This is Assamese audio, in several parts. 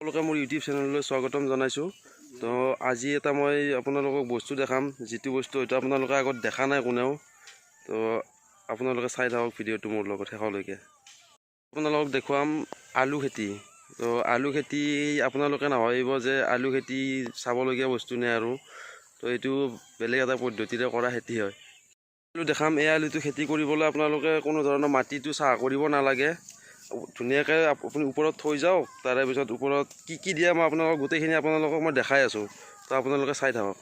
সকলোকে মোৰ ইউটিউব চেনেললৈ স্বাগতম জনাইছোঁ। তো আজি এটা মই আপোনালোকক বস্তু দেখাম, যিটো বস্তু হয়তো আপোনালোকে আগত দেখা নাই কোনেও। তো আপোনালোকে চাই থাকক ভিডিঅ'টো মোৰ লগত শেষলৈকে। আপোনালোকক দেখুৱাম আলু খেতি। তো আলু খেতি আপোনালোকে নাভাবিব যে আলু খেতি চাবলগীয়া বস্তু নাই আৰু। তো এইটো বেলেগ এটা পদ্ধতিৰে কৰা খেতি হয়। আলু দেখাম, এই আলুটো খেতি কৰিবলৈ আপোনালোকে কোনো ধৰণৰ মাটিটো চাহ কৰিব নালাগে। ধুনীয়াকৈ আপুনি ওপৰত থৈ যাওক, তাৰে পিছত ওপৰত কি দিয়ে মই আপোনালোকক গোটেইখিনি আপোনালোকক মই দেখাই আছোঁ। তো আপোনালোকে চাই থাকক।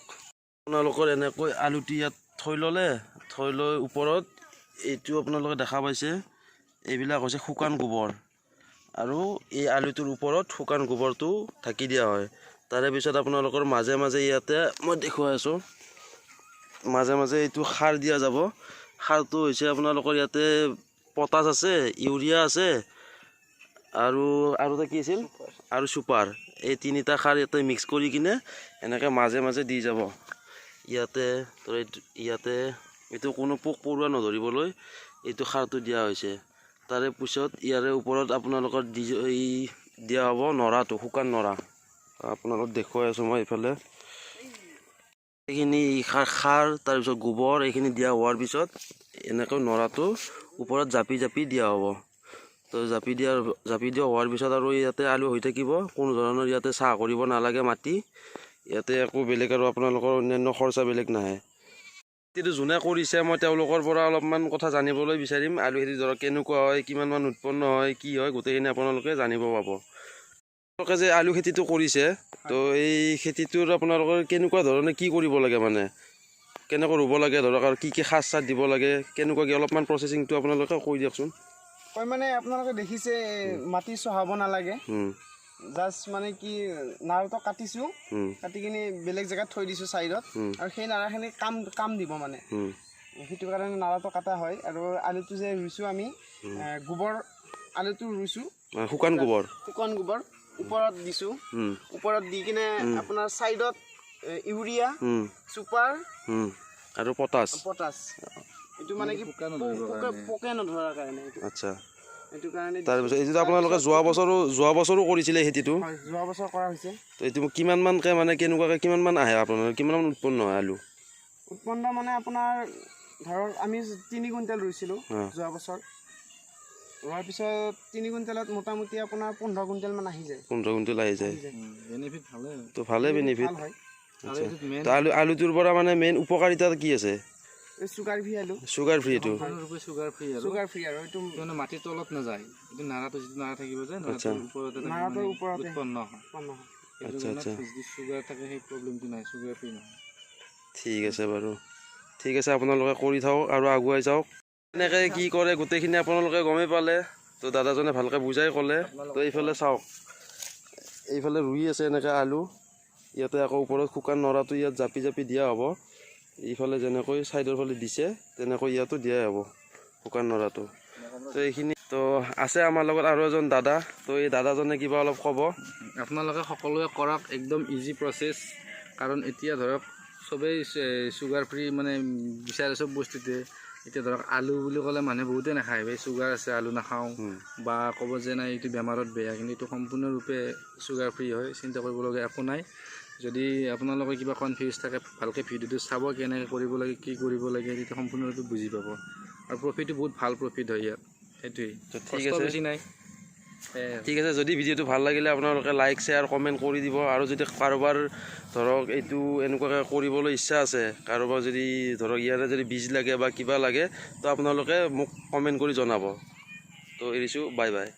আপোনালোকৰ এনেকৈ আলুটি ইয়াত থৈ ল'লে, থৈ লৈ ওপৰত এইটো আপোনালোকে দেখা পাইছে, এইবিলাক হৈছে শুকান গোবৰ। আৰু এই আলুটোৰ ওপৰত শুকান গোবৰটো ঢাকি দিয়া হয়। তাৰে পিছত আপোনালোকৰ মাজে মাজে ইয়াতে মই দেখুৱাই আছোঁ, মাজে মাজে এইটো সাৰ দিয়া যাব। সাৰটো হৈছে আপোনালোকৰ ইয়াতে পটাছ আছে, ইউৰিয়া আছে, আৰু এটা কি আছিল, আৰু ছুপাৰ। এই তিনিটা সাৰ ইয়াতে মিক্স কৰি কিনে এনেকৈ মাজে মাজে দি যাব। ইয়াতে এইটো কোনো পোক পৰুৱা নধৰিবলৈ এইটো সাৰটো দিয়া হৈছে। তাৰে পিছত ইয়াৰে ওপৰত আপোনালোকৰ দিয়া হ'ব নৰাটো, শুকান নৰা। আপোনালোকক দেখুৱাই আছোঁ মই এইফালে। এইখিনি সাৰ তাৰপিছত গোবৰ এইখিনি দিয়া হোৱাৰ পিছত এনেকৈ নৰাটো ওপৰত জাপি জাপি দিয়া হ'ব। তো জাপি দিয়া হোৱাৰ পিছত আৰু ইয়াতে আলু হৈ থাকিব। কোনো ধৰণৰ ইয়াতে চাহ কৰিব নালাগে মাটি, ইয়াতে একো বেলেগ আৰু আপোনালোকৰ অন্যান্য খৰচা বেলেগ নাহে। খেতিটো যোনে কৰিছে মই তেওঁলোকৰ পৰা অলপমান কথা জানিবলৈ বিচাৰিম। আলু খেতি ধৰক কেনেকুৱা হয়, কিমান মান উৎপন্ন হয়, কি হয়, গোটেইখিনি আপোনালোকে জানিব পাব। আপোনালোকে যে আলু খেতিটো কৰিছে, তো এই খেতিটোৰ আপোনালোকৰ কেনেকুৱা ধৰণে কি কৰিব লাগে, মানে কেনেকৈ ৰুব লাগে ধৰক, আৰু কি সাৰ চাৰ দিব লাগে, কেনেকুৱাকৈ অলপমান প্ৰচেছিংটো আপোনালোকে কৈ দিয়কচোন। হয়, মানে আপোনালোকে দেখিছে মাটি চহাব নালাগে, জাষ্ট মানে কি নাৰাটো কাটিছোঁ, কাটি কিনি বেলেগ জেগাত থৈ দিছোঁ চাইডত, আৰু সেই নাৰাখিনি কাম দিব মানে, সেইটো কাৰণে নাৰাটো কাটা হয়। আৰু আলুটো যে ৰুইছোঁ আমি গোবৰ আলুটো ৰুইছোঁ, শুকান গোবৰ ওপৰত দিছোঁ। ওপৰত দি কিনে আপোনাৰ চাইডত ইউৰিয়া, ছুপাৰ আৰু পটাছ এইটো মানে কি পোকে নধৰাৰ কাৰণে। আচ্ছা, এইটো কাৰণে তাৰপিছত এইটো আপোনালোকে যোৱা বছৰো কৰিছিলে খেতিটো? হয়, যোৱা বছৰ কৰা হৈছে। তো এইটো কিমান মানকৈ, মানে কেনেকুৱাকৈ কিমান মান আহে আপোনালোকৰ, কিমান মান উৎপন্ন হয় আলু? উৎপন্ন মানে আপোনাৰ ধৰক আমি 3 কুইণ্টেল ৰুইছিলোঁ যোৱা বছৰ। ৰোৱাৰ পিছত 3 কুইণ্টেলত মোটামুটি আপোনাৰ 15 কুইণ্টেল মান আহি যায়। 15 কুইণ্টেল আহি যায়। বেনিফিট ভালে, তো ভালেই বেনিফিট হয়। তো আলুটোৰ পৰা মানে মেইন উপকাৰিতা কি আছে? চুগাৰ ফ্ৰী আলু, চুগাৰ ফ্ৰী। এইটো চুগাৰ ফ্ৰী আৰু এইটো মানে মাটিৰ তলত নাযায়, এইটো নাৰাটো যিটো নাৰা থাকিব যে নাৰাটোৰ ওপৰত উৎপন্ন হয়। আচ্ছা আচ্ছা, চুগাৰ থাকে সেই প্ৰব্লেমটো নাই, চুগাৰ ফ্ৰী নহয়। ঠিক আছে বাৰু, ঠিক আছে, আপোনালোকে কৰি থাকক আৰু আগুৱাই যাওক। এনেকৈ কি কৰে গোটেইখিনি আপোনালোকে গমেই পালে। তো দাদাজনে ভালকৈ বুজাই ক'লে। তো এইফালে চাওক, এইফালে ৰুই আছে এনেকৈ আলু, ইয়াতে আকৌ ওপৰত শুকান নৰাটো ইয়াত জাপি জাপি দিয়া হ'ব। এইফালে যেনেকৈ ছাইডৰ ফালে দিছে তেনেকৈ ইয়াতো দিয়াই হ'ব শুকান নৰাটো। তো এইখিনি তো আছে আমাৰ লগত আৰু এজন দাদা। তো এই দাদাজনে কিবা অলপ ক'ব। আপোনালোকে সকলোৱে কৰক, একদম ইজি প্ৰচেছ। কাৰণ এতিয়া ধৰক চবেই চুগাৰ ফ্ৰী মানে বিচাৰে চব বস্তুতে। এতিয়া ধৰক আলু বুলি ক'লে মানুহে বহুতে নাখায়, ভাই চুগাৰ আছে আলু নাখাওঁ, বা ক'ব যে নাই এইটো বেমাৰত বেয়া, কিন্তু এইটো সম্পূৰ্ণৰূপে চুগাৰ ফ্ৰী হয়, চিন্তা কৰিবলগীয়া একো নাই। যদি আপোনালোকে কিবা কনফিউজ থাকে, ভালকৈ ভিডিঅ'টো চাব, কেনেকৈ কৰিব লাগে, কি কৰিব লাগে, তেতিয়া সম্পূৰ্ণৰূপে বুজি পাব। আৰু প্ৰফিটটো বহুত ভাল প্ৰফিট হয় ইয়াত, সেইটোৱেই। ঠিক আছে, বেছি নাই। ঠিক আছে, যদি ভিডিঅ'টো ভাল লাগিলে আপোনালোকে লাইক শ্বেয়াৰ কমেণ্ট কৰি দিব। আৰু যদি কাৰোবাৰ ধৰক এইটো এনেকুৱাকৈ কৰিবলৈ ইচ্ছা আছে, কাৰোবাৰ যদি ধৰক ইয়াৰে যদি বীজ লাগে বা কিবা লাগে, তো আপোনালোকে মোক কমেণ্ট কৰি জনাব। তো এৰিছোঁ, বাই বাই।